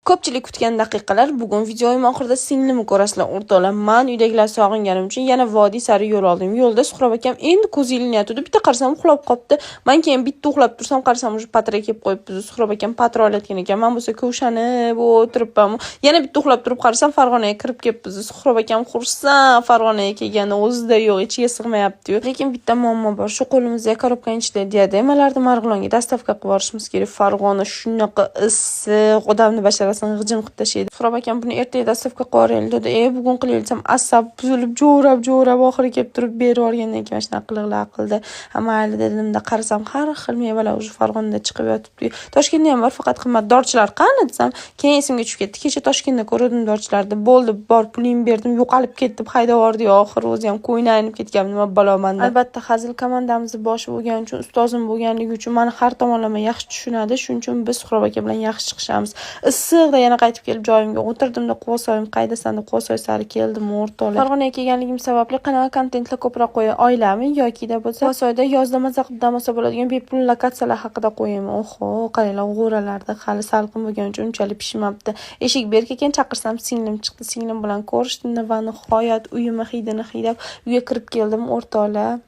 Ko'pchilik kutgan daqiqalar bugun videoyim oxirida singlimni ko'rasizlar. O'rtoqlar, men uydagilar sog'inganim uchun yana vodiy sari yo'l oldim. Yo'lda Suhrob akam endi ko'zi ilinyapti. Bitta qarasam uxlab qopti. Men keyin bitta uxlab tursam, qarasam уже patra kelib qo'yibdi. Suhrob akam patra olayotgan ekan. Men bo'lsa ko'shanib o'tiribman. Yana bitta uxlab turib qarasam Farg'onaga kirib kelibmiz. Suhrob akam xursand Farg'onaga kelganda o'zida yo'q, ichiga sig'mayapti-yu. Lekin bitta muammo bor. Shu qo'limizda korobkaning ichida diademalarni Marg'ilonga dostavka qilib yuborishimiz kerak. Farg'ona shunaqa issiq, odamni basharasini g'ijim qilib tashlaydi. Suhrob akam buni ertaga dostavka qilib yuboraylik dedi. Bugun qilaylik asab buzilib, jo'rab oxiri kelib turib berib yuborgandan keyin shuna qiliqlar qildi. Mayli dedimda qarasam har xil mevalar уже Farg'onada chiqib yotibdi. Toshkentda ham bor, faqat qimmat. Dorchilar qani desam, keyin esimga tushib ketdi. Kecha Toshkentda ko'rdim dorchilarni. Bo'ldi, bor pulim berdim, yo'qolib ketdi, haydab yubordi. Oxiri o'zi ham qo'yni aynib ketgan, nima balomanda. Albatta, hazil komandamizning boshi bo'lgani uchun, ustozim bo'lganligi uchun meni har tomonlama yaxshi tushunadi. Shuning uchun biz Suhrob aka bilan yaxshi chiqishamiz. Issiqda yana qaytib kelib joyimga o'tirdimda, Quvasoyim qaydasan deb Quvasoy sari keldim o'rtoqlar. Farg'onaga kelganligim sababli qanaqa kontentlar ko'proq qo'yay, oilami yoki da bo'lsa Quvasoyda yozda maza qilib dam olsa bo'ladigan bepul lokatsiyalar haqida qo'yaymi? Oho, qaranglar, g'o'ralarda hali salqin bo'lgani uchun unchalik pishmabdi. Eshik berk ekan, chaqirsam singlim chiqdi. Singlim bilan ko'rishdim va nihoyat uyimni hidini hidlab uyga kirib keldim o'rtoqlar.